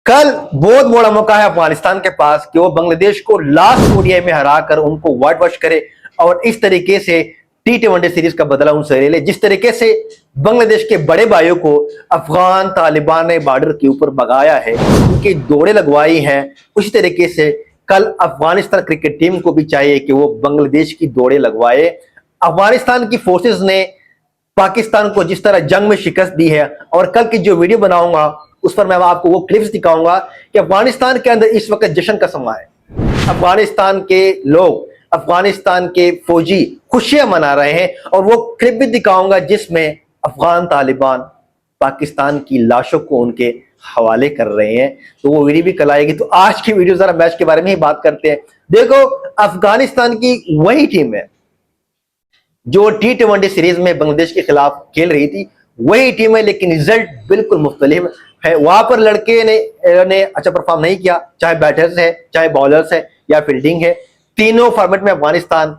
कल बहुत बड़ा मौका है अफगानिस्तान के पास कि वो बांग्लादेश को लास्ट ओडीआई में हराकर उनको व्हाइट वॉश करे और इस तरीके से T20 सीरीज का बदला उनसे ले ले। जिस तरीके से बांग्लादेश के बड़े भाइयों को अफगान तालिबान ने बॉर्डर के ऊपर भगाया है, उनकी दौड़े लगवाई हैं, उसी तरीके से कल अफगानिस्तान क्रिकेट टीम को भी चाहिए कि वो बांग्लादेश की दौड़े लगवाए। अफगानिस्तान की फोर्सेस ने पाकिस्तान को जिस तरह जंग में शिकस्त दी है, और कल की जो वीडियो बनाऊंगा उस पर मैं आपको वो क्लिप्स दिखाऊंगा कि अफगानिस्तान के अंदर इस वक्त जश्न का समय है। अफगानिस्तान के लोग, अफगानिस्तान के फौजी खुशियां मना रहे हैं, और वो क्लिप भी दिखाऊंगा जिसमें अफगान तालिबान पाकिस्तान की लाशों को उनके हवाले कर रहे हैं। तो वो वीडियो भी कल आएगी। तो आज की वीडियो जरा मैच के बारे में ही बात करते हैं। देखो, अफगानिस्तान की वही टीम है जो T20 सीरीज में बांग्लादेश के खिलाफ खेल रही थी, वही टीम है, लेकिन रिजल्ट बिल्कुल मुख्तलिफ है। वहां पर लड़के ने अच्छा परफॉर्म नहीं किया, चाहे बैटर्स है, चाहे बॉलर्स है, या फील्डिंग है। तीनों फॉर्मेट में अफगानिस्तान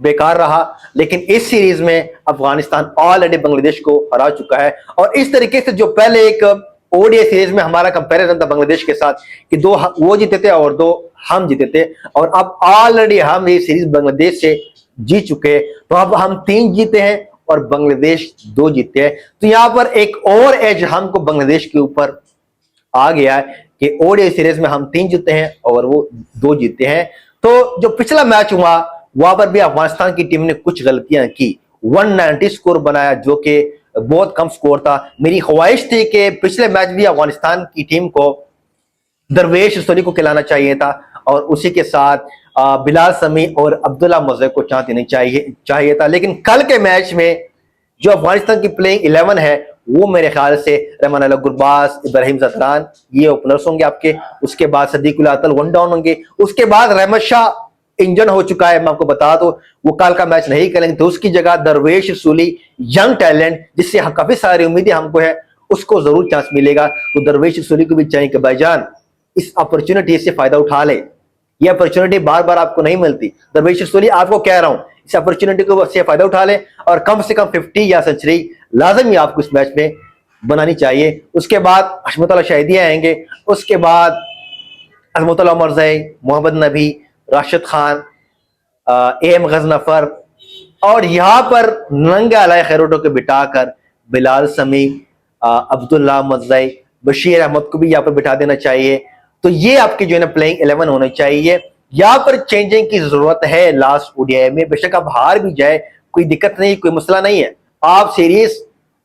बेकार रहा, लेकिन इस सीरीज में अफगानिस्तान ऑलरेडी बांग्लादेश को हरा चुका है। और इस तरीके से जो पहले एक ओडीआई सीरीज में हमारा कंपैरिजन था बांग्लादेश के साथ कि दो वो जीते थे और दो हम जीते थे, और अब ऑलरेडी हम ये सीरीज बांग्लादेश से जीत चुके हैं। तो अब हम 3 जीते हैं और बांग्लादेश 2 जीते हैं। तो यहां पर एक और एज हमको बांग्लादेश के ऊपर आ गया है कि ओडीआई सीरीज में हम 3 जीते हैं और वो 2 जीते हैं। तो जो पिछला मैच हुआ वहां पर भी अफगानिस्तान की टीम ने कुछ गलतियां की, 190 स्कोर बनाया जो कि बहुत कम स्कोर था। मेरी ख्वाहिश थी कि पिछले मैच भी अफगानिस्तान की टीम को दरवेश सोली को खिलाना चाहिए था, और उसी के साथ बिलाल समी और अब्दुल्ला मज़े को चांस देनी चाहिए था। लेकिन कल के मैच में जो अफगानिस्तान की प्लेइंग 11 है वो मेरे ख्याल से रहमान अल्लाह गुरबाज, इब्राहिम ज़दरान ये ओपनर्स होंगे आपके। उसके बाद सदीकुल अतल वन डाउन होंगे। उसके बाद रहमत शाह इंजन हो चुका है, मैं आपको बता दूं, वो कल का मैच नहीं करेंगे। तो उसकी जगह दरवेश सूली, यंग टैलेंट जिससे काफी सारी उम्मीदें हमको है, उसको जरूर चांस मिलेगा। तो दरवेश सूली को भी चाहिए कि भाईजान इस अपॉर्चुनिटी से फायदा उठा ले। ये अपॉर्चुनिटी बार बार आपको नहीं मिलती। दरवेश सूली आपको कह रहा हूं, इस अपॉर्चुनिटी को से फायदा उठा ले, और कम से कम 50 या सेंचुरी लाजमी आपको इस मैच में बनानी चाहिए। उसके बाद हशमतुल्लाह शाहिदी आएंगे, उसके बाद Azmatullah मरज़ई, Mohammad Nabi, Rashid Khan, AM Ghazanfar, और यहां पर नंगा अलाय खैरोटो के बिठाकर बिलाल समी, अब्दुल्ला मज़ई, बशीर अहमद को भी यहाँ पर बिठा देना चाहिए। तो ये आपकी जो है ना प्लेइंग 11 होनी चाहिए। यहाँ पर चेंजिंग की जरूरत है लास्ट ओडीआई में। बेशक आप हार भी जाए कोई दिक्कत नहीं, कोई मसला नहीं है, आप सीरीज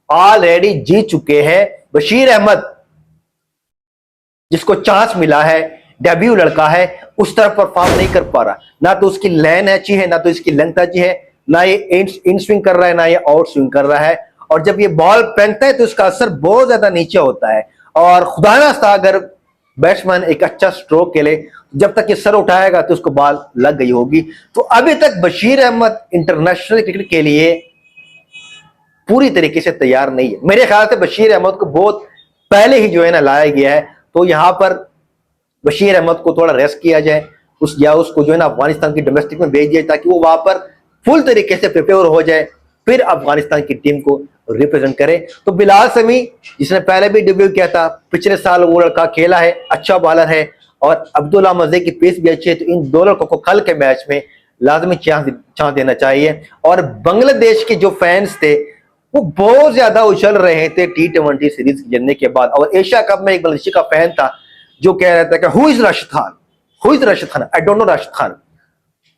ऑलरेडी जीत चुके हैं। बशीर अहमद जिसको चांस मिला है, डेब्यू लड़का है, उस तरफ परफॉर्म नहीं कर पा रहा। ना तो उसकी लाइन अच्छी है, ना तो इसकी लेंथ अच्छी है, ना ये इन स्विंग कर रहा है, ना ये आउट स्विंग कर रहा है। और जब ये बॉल फेंकता है तो इसका असर बहुत ज्यादा नीचे होता है। और खुदा ना खास्ता अगर बैट्समैन एक अच्छा स्ट्रोक खेले, जब तक ये सर उठाएगा तो उसको बॉल लग गई होगी। तो अभी तक बशीर अहमद इंटरनेशनल क्रिकेट के लिए पूरी तरीके से तैयार नहीं है। मेरे ख्याल से बशीर अहमद को बहुत पहले ही जो है ना लाया गया है। तो यहां पर बशीर अहमद को थोड़ा रेस्ट किया जाए, उसको जो है ना अफगानिस्तान की डोमेस्टिक में भेज दिया, ताकि वो वहां पर फुल तरीके से प्रिपेयर हो जाए, फिर अफगानिस्तान की टीम को रिप्रेजेंट करे। तो बिलाल समी जिसने पहले भी डेब्यू किया था, पिछले साल वो लड़का खेला है, अच्छा बॉलर है, और अब्दुल्ला मज़े की पेस भी अच्छी है। तो इन दो लड़कों को कल के मैच में लाजमी चांस देना चाहिए। और बांग्लादेश के जो फैंस थे वो बहुत ज्यादा उछल रहे थे T20 सीरीज जीतने के बाद। और एशिया कप में एक बांग्लादेशी का फैन था जो कह रहा था कि who is Rashid Khan, who is Rashid Khan, I don't know Rashid Khan.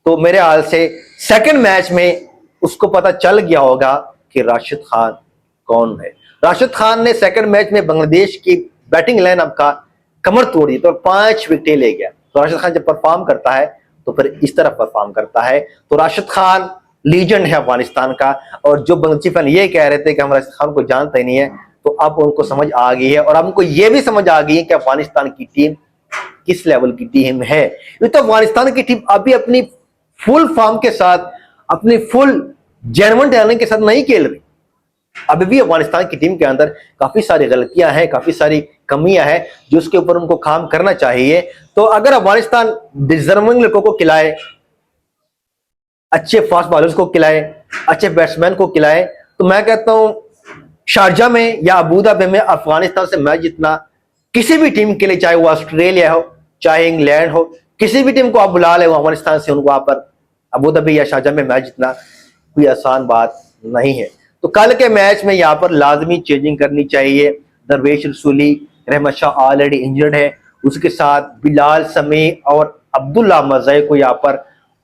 तो मेरे हाल से सेकंड मैच में उसको पता चल गया होगा कि राशिद खान कौन है। राशिद खान ने सेकंड मैच में बांग्लादेश की बैटिंग लाइनअप का कमर तोड़ दी, तो 5 विकेटें ले गया। तो राशिद खान जब परफॉर्म करता है तो फिर इस तरह परफॉर्म करता है। तो राशिद खान लीजेंड है अफगानिस्तान का। और जो बांग्लादेशी फैन ये कह रहे थे कि हम राशिद खान को जानते ही नहीं है, तो अब उनको समझ आ गई है। और अब उनको ये भी समझ आ गई है कि अफगानिस्तान की टीम किस लेवल की टीम है। ये तो अफगानिस्तान की टीम अभी अपनी फुल फॉर्म के साथ, अपनी फुल जेन्युइन टैलेंट के साथ नहीं खेल रही। अभी भी अफगानिस्तान की टीम के अंदर काफी सारी गलतियां हैं, काफी सारी कमियां हैं, जो उसके ऊपर उनको काम करना चाहिए। तो अगर अफगानिस्तान डिजर्विंग लड़कों को खिलाए, अच्छे फास्ट बॉलर्स को खिलाए, अच्छे बैट्समैन को खिलाए, तो मैं कहता हूं शारजा में या अबू धाबी में अफगानिस्तान से मैच जीतना किसी भी टीम के लिए, चाहे वो ऑस्ट्रेलिया हो चाहे इंग्लैंड हो, किसी भी टीम को आप बुला ले अफगानिस्तान से, उनको वहां पर अबू धाबी या शारजाह में मैच जीतना कोई आसान बात नहीं है। तो कल के मैच में यहाँ पर लाजमी चेंजिंग करनी चाहिए। दरवेश रसूली, रहमत शाह ऑलरेडी इंजर्ड है, उसके साथ बिलाल समी और अब्दुल्ला मज़ई को यहाँ पर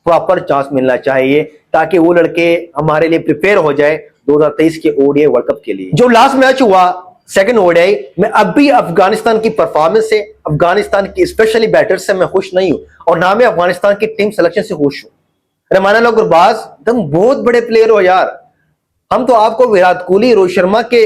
प्रॉपर चांस मिलना चाहिए, ताकि वो लड़के हमारे लिए प्रिपेयर हो जाए 2023 के ओडीआई वर्ल्ड कप के लिए। जो लास्ट मैच हुआ सेकंड ओडीआई में, अब भी अफगानिस्तान की परफॉर्मेंस से, अफगानिस्तान की स्पेशली बैटर से मैं खुश नहीं हूं, और ना मैं अफगानिस्तान की टीम सिलेक्शन से खुश हूं। रमाना लोग गुरबाज, तुम बहुत बड़े प्लेयर हो यार, हम तो आपको विराट कोहली, रोहित शर्मा के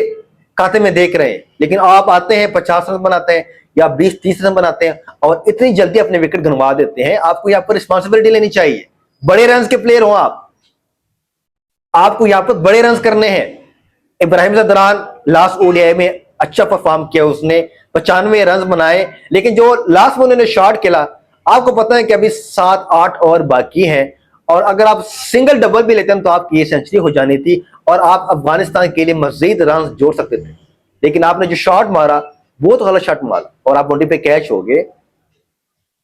खाते में देख रहे हैं, लेकिन आप आते हैं 50 रन बनाते हैं या 20-30 रन बनाते हैं और इतनी जल्दी अपने विकेट गंवा देते हैं। आपको यहाँ पर रिस्पॉन्सिबिलिटी लेनी चाहिए। बड़े रन के प्लेयर हो आप, आपको यहाँ पर बड़े रन करने हैं। इब्राहिम ज़दरान लास्ट ओडीआई में अच्छा परफॉर्म किया, उसने 95 रन बनाए, लेकिन जो लास्ट में उन्होंने शॉट खेला, आपको पता है कि अभी 7-8 और बाकी हैं, और अगर आप सिंगल डबल भी लेते हैं तो आपकी ये सेंचुरी हो जानी थी और आप अफगानिस्तान के लिए मजीद रन जोड़ सकते थे। लेकिन आपने जो शॉट मारा बहुत गलत शॉट मारा और आप बाउंड्री पे कैच हो गए।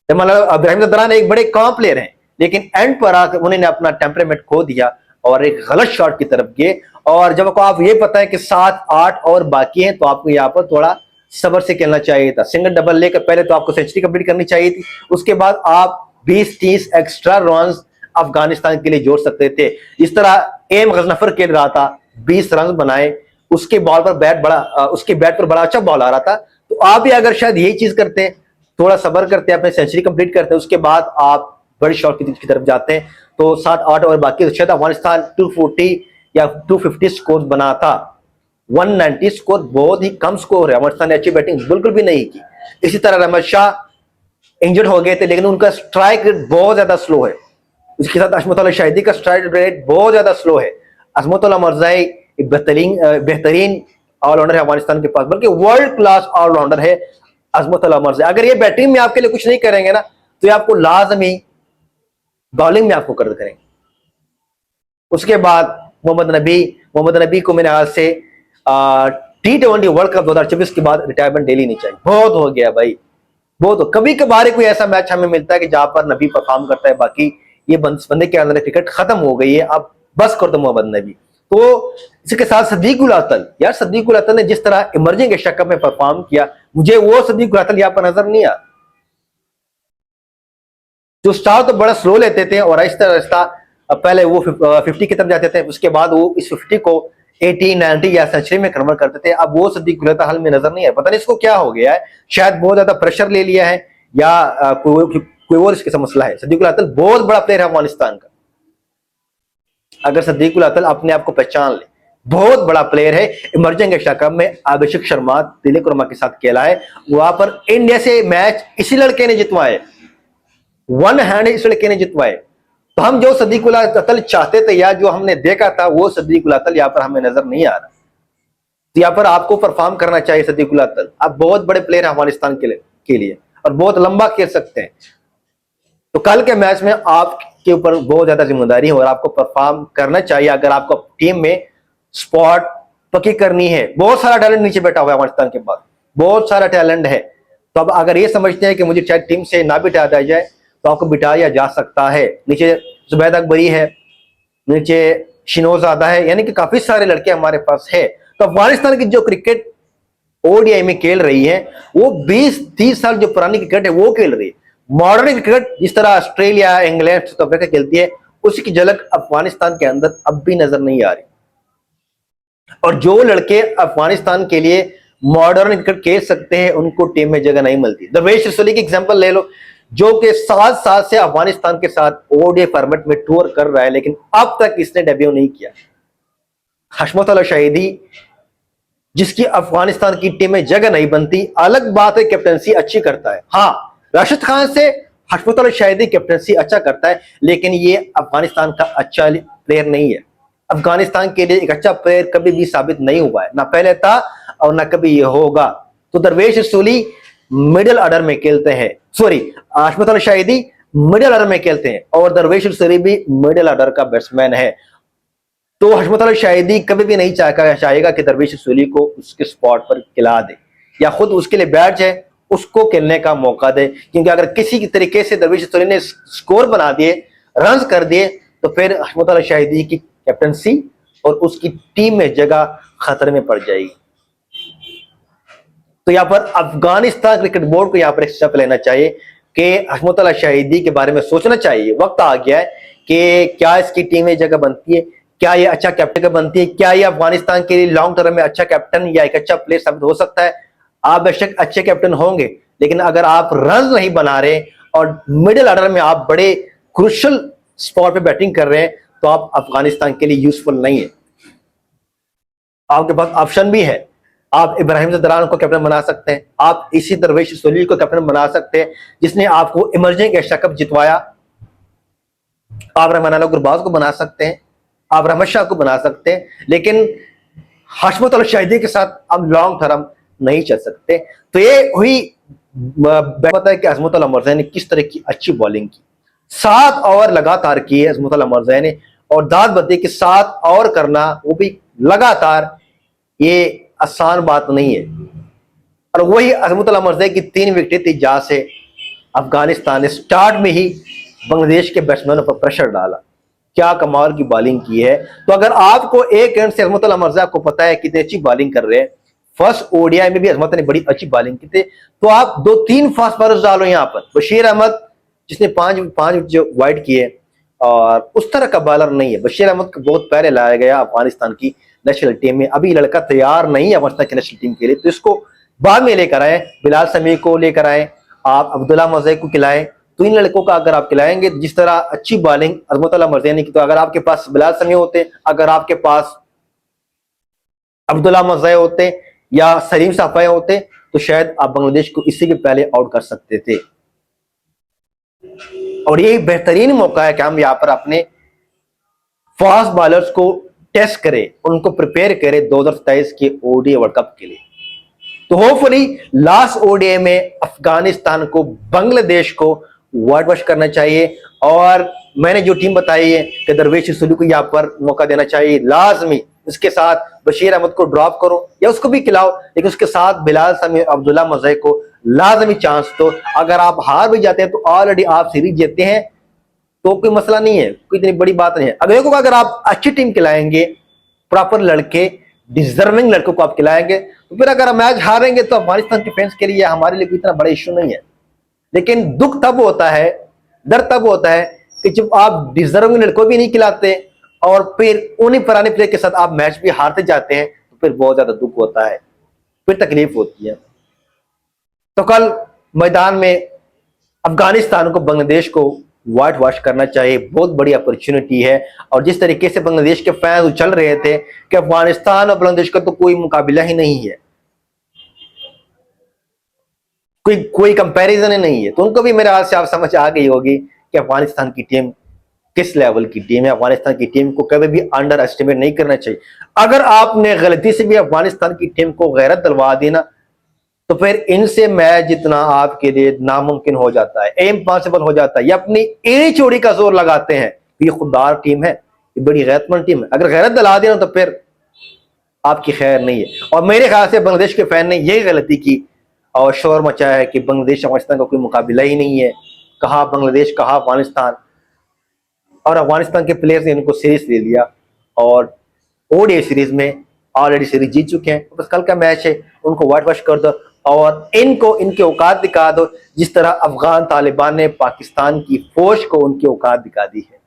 मतलब इब्राहिम ज़दरान एक बड़े काम प्लेयर हैं, लेकिन एंड पर आकर उन्होंने अपना टेम्परामेंट खो दिया और एक गलत शॉट की तरफ गए। और जब आप ये पता है कि 7-8 और बाकी हैं, तो आपको यहाँ पर थोड़ा सब्र से खेलना चाहिए था। सिंगल डबल लेकर पहले तो आपको सेंचुरी कंप्लीट करनी चाहिए थी, उसके बाद आप 20-30 एक्स्ट्रा रन अफगानिस्तान के लिए जोड़ सकते थे। इस तरह एम गजनफर खेल रहा था, 20 रन बनाए, उसके बॉल पर उसके बैट पर बड़ा अच्छा बॉल आ रहा था। तो आप भी अगर शायद यही चीज करते, थोड़ा सब्र करते, अपने सेंचुरी कंप्लीट करते, उसके बाद आप बड़ी शॉट की तरफ जाते हैं, तो 7-8 और बाकी शायद अफगानिस्तान 240 या 250 स्कोर बना था। 190 स्कोर बहुत ही कम स्कोर है। अफगानिस्तान ने अच्छी बैटिंग बिल्कुल भी नहीं की। इसी तरह रहमत शाह इंजर्ड हो गए थे, लेकिन उनका स्ट्राइक रेट बहुत ज्यादा स्लो है। उसके साथ अजमतुल्लाह शाहिदी का स्ट्राइक रेट बहुत ज्यादा स्लो है। अजमतुल्लाह मज़ई एक बेहतरीन ऑलराउंडर है अफगानिस्तान के पास, बल्कि वर्ल्ड क्लास ऑलराउंडर है अजमतुल्लाह मज़ई। अगर ये बैटिंग में आपके लिए कुछ नहीं करेंगे ना, तो ये आपको लाजमी बॉलिंग में आपको कर करेंगे। उसके बाद मोहम्मद नबी को मेरे हाथ से T20 वर्ल्ड कप 2024 के बाद रिटायरमेंट ले लेनी चाहिए। बहुत हो गया भाई, बहुत। कभी कभार कोई ऐसा मैच हमें मिलता है कि जहां पर नबी परफॉर्म करता है, बाकी ये बंदे के अंदर क्रिकेट खत्म हो गई है, अब बस कर दो मोहम्मद नबी। तो इसके साथ सदीक उल अतल, यार सदीक उल अतल ने जिस तरह इमर्जिंग एशिया कप में परफॉर्म किया, मुझे वो सदीक उल अतल यहाँ पर नजर नहीं आया। जो स्टार तो बड़ा स्लो लेते थे और आहिस्ता पहले वो 50 की तरफ जाते थे, उसके बाद वो इस 50 को 80-90 या सेंचुरी में कन्वर्ट करते थे। अब वो सदीक उल अतल हाल में नजर नहीं है, पता नहीं इसको क्या हो गया है। शायद बहुत ज्यादा प्रेशर ले लिया है या कोई और इसके मसला है। सदीक उल अतल बहुत बड़ा प्लेयर है अफगानिस्तान का। अगर सदीक उल अतल अपने आप को पहचान ले, बहुत बड़ा प्लेयर है। इमर्जिंग एशिया कप में अभिषेक शर्मा, तिलक वर्मा के साथ खेला है, वहां पर इंडिया से मैच इसी लड़के ने जितवाए, वन हैंड इस लड़के ने जितवाए। तो हम जो सदीक उल अतल चाहते थे या जो हमने देखा था, वो सदीक उल अतल यहाँ पर हमें नजर नहीं आ रहा। तो यहाँ पर आपको परफॉर्म करना चाहिए सदीक उल अतल। आप बहुत बड़े प्लेयर हैं अफगानिस्तान के लिए और बहुत लंबा खेल सकते हैं। तो कल के मैच में आपके ऊपर बहुत ज्यादा जिम्मेदारी है और आपको परफॉर्म करना चाहिए। अगर आपको टीम में स्पॉट पक्की करनी है, बहुत सारा टैलेंट नीचे बैठा हुआ है अफगानिस्तान के पास, बहुत सारा टैलेंट है। तो अब अगर ये समझते हैं कि मुझे शायद टीम से ना बिठा दिया जाए, तो आपको बिठाया जा सकता है। नीचे जुबैद अकबरी है, नीचे शिनोजादा है, यानी कि काफी सारे लड़के हमारे पास है। तो अफगानिस्तान की जो क्रिकेट ओडीआई में खेल रही है, वो 20-30 साल जो पुरानी क्रिकेट है वो खेल रही है। मॉडर्न क्रिकेट जिस तरह ऑस्ट्रेलिया, इंग्लैंड, साउथ अफ्रीका खेलती है, उसकी झलक अफगानिस्तान के अंदर अब भी नजर नहीं आ रही। और जो लड़के अफगानिस्तान के लिए मॉडर्न क्रिकेट खेल सकते हैं, उनको टीम में जगह नहीं मिलती। दरवेश रसूली की एग्जांपल ले लो, जो कि 7 साल से अफगानिस्तान के साथ ओडीआई फॉर्मेट में टूर कर रहा है, लेकिन अब तक इसने डेब्यू नहीं किया। हशमतुल्लाह शाहिदी, जिसकी अफगानिस्तान की टीम में जगह नहीं बनती, अलग बात है कैप्टनसी अच्छी करता है। हाँ, राशिद खान से हशमतुल्लाह शाहिदी कैप्टनसी अच्छा करता है, लेकिन ये अफगानिस्तान का अच्छा प्लेयर नहीं है। अफगानिस्तान के लिए एक अच्छा प्लेयर कभी भी साबित नहीं हुआ है, ना पहले था और ना कभी ये होगा। तो दरवेश रसूली मिडिल ऑर्डर में खेलते हैं, sorry Hashmatullah Shahidi middle order में खेलते हैं और दरवेश रसूली भी मिडिल ऑर्डर का बैट्समैन है। तो हशमतुल्लाह शाहिदी कभी भी नहीं चाहेगा कि दरवेश रसूली को उसके स्पॉट पर खिला दे या खुद उसके लिए बैठ जाए उसको खेलने का मौका दे, क्योंकि अगर किसी तरीके से दरवेश सली ने स्कोर बना दिए, रन कर दिए, तो फिर हशमत अला शाहिदी की कैप्टनसी और उसकी टीम में जगह खतरे में पड़ जाएगी। तो यहाँ पर अफगानिस्तान क्रिकेट बोर्ड को यहाँ पर एक स्टेप लेना चाहिए कि हशमत अला शाहिदी के बारे में सोचना चाहिए। वक्त आ गया है कि क्या इसकी टीम में जगह बनती है, क्या ये अच्छा कैप्टन बनती है, क्या ये अफगानिस्तान के लिए लॉन्ग टर्म में अच्छा कैप्टन या एक अच्छा प्लेयर साबित हो सकता है। आप बेशक अच्छे कैप्टन होंगे, लेकिन अगर आप रन नहीं बना रहे और मिडिल ऑर्डर में आप बड़े क्रूशियल स्पॉट पे बैटिंग कर रहे हैं, तो आप अफगानिस्तान के लिए यूजफुल नहीं है। आपके पास ऑप्शन भी है, आप इब्राहिम ज़दरान को कैप्टन बना सकते हैं, आप इसी दरवेश सली को कैप्टन बना सकते हैं जिसने आपको इमर्जिंग एशिया कप जितवाया। आप रहमान गुरबाज को बना सकते हैं, आप रहमत शाह को बना सकते हैं, लेकिन हशमत अल शाहिदी के साथ आप लॉन्ग टर्म नहीं चल सकते। तो ये हुई पता है कि हशमत अल मरज़ा ने किस तरह की अच्छी बॉलिंग की, 7 ओवर लगातार किए हशमत अल मरज़ा ने, और दाद बदी के 7 ओवर करना वो भी लगातार, ये आसान बात नहीं है। और वही हशमत अल मरज़ा की 3 विकेट थी जहां से अफगानिस्तान ने स्टार्ट में ही बांग्लादेश के बैट्समैनों पर प्रेशर डाला। क्या कमाल की बॉलिंग की है। तो अगर आपको एक रन से हशमत अल मरज़ा को पता है कितनी अच्छी बॉलिंग कर रहे हैं, फर्स्ट ओडीआई में भी हशमत ने बड़ी अच्छी बॉलिंग की थी, तो आप 2-3 फास्ट बॉलर्स डालो यहाँ पर। बशीर अहमद जिसने 5 जो वाइड किए, और उस तरह का बॉलर नहीं है। बशीर अहमद को बहुत पहले लाया गया अफगानिस्तान की नेशनल टीम में, अभी लड़का तैयार नहीं है अफगानिस्तान की नेशनल टीम के लिए, तो इसको बाद में लेकर आए। बिलाल समी को लेकर आए, आप अब्दुल्ला मज़ई को खिलाएं। तो इन लड़कों का अगर आप खिलाएंगे, जिस तरह अच्छी बॉलिंग हशमत अल मरज़ा ने की, तो अगर आपके पास बिलाल समी होते, अगर आपके पास अब्दुल्ला मज़ई होते या सलीम साफ़ी होते, तो शायद आप बांग्लादेश को इससे भी पहले आउट कर सकते थे। और यही बेहतरीन मौका है कि हम यहाँ पर अपने फास्ट बॉलर्स को टेस्ट करें, उनको प्रिपेयर करें 2027 के ओडीआई वर्ल्ड कप के लिए। तो होपफुली लास्ट ओडीआई में अफगानिस्तान को, बांग्लादेश को वाइट वॉश करना चाहिए। और मैंने जो टीम बताई है कि दरवेश सली को यहाँ पर मौका देना चाहिए लाजमी। इसके साथ बशीर अहमद को ड्रॉप करो या उसको भी खिलाओ, लेकिन उसके साथ बिलाल समी, अब्दुल्ला मज़ई को लाजमी चांस दो। अगर आप हार भी जाते हैं तो ऑलरेडी आप सीरीज जीते हैं, तो कोई मसला नहीं है, कोई इतनी बड़ी बात नहीं है। अगर आप अच्छी टीम खिलाएंगे, प्रॉपर लड़के, डिजर्विंग लड़कों को आप खिलाएंगे, तो फिर अगर हम मैच हारेंगे तो अफगानिस्तान के फैंस के लिए हमारे लिए कोई इतना बड़ा इश्यू नहीं है। लेकिन दुख तब होता है, दर्द तब होता है कि जब आप डिजर्विंग लड़कों भी नहीं खिलाते और फिर उन्हीं पुराने प्लेयर के साथ आप मैच भी हारते जाते हैं, तो फिर बहुत ज्यादा दुख होता है, फिर तकलीफ होती है। तो कल मैदान में अफगानिस्तान को, बांग्लादेश को वाइट वॉश करना चाहिए, बहुत बड़ी अपॉर्चुनिटी है। और जिस तरीके से बांग्लादेश के फैंस उछल रहे थे कि अफगानिस्तान और बांग्लादेश का तो कोई मुकाबला ही नहीं है, कोई कंपैरिजन ही नहीं है, तो उनको भी मेरे हाथ से आप समझ आ गई होगी कि अफगानिस्तान की टीम किस लेवल की टीम है। अफगानिस्तान की टीम को कभी भी अंडर एस्टिमेट नहीं करना चाहिए। अगर आपने गलती से भी अफगानिस्तान की टीम को गैरत दिलवा दी ना, तो फिर इनसे मैच जितना आपके लिए नामुमकिन हो जाता है, इम्पॉसिबल हो जाता है। ये अपनी एड़ी चोड़ी का जोर लगाते हैं, ये खुददार टीम है, ये बड़ी गैरतमंद टीम है। अगर गैरत दिला दी ना, तो फिर आपकी खैर नहीं है। और मेरे ख्याल से बांग्लादेश के फैन ने यही गलती की और शोर मचाया है कि बांग्लादेश अफगानिस्तान का कोई मुकाबला ही नहीं है, कहा बांग्लादेश, कहा अफगानिस्तान। और अफगानिस्तान के प्लेयर्स ने इनको सीरीज ले लिया और ओडीआई सीरीज में ऑलरेडी सीरीज जीत चुके हैं। बस कल का मैच है, उनको वाइट वॉश कर दो और इनको इनके औकात दिखा दो, जिस तरह अफगान तालिबान ने पाकिस्तान की फौज को उनकी औकात दिखा दी है।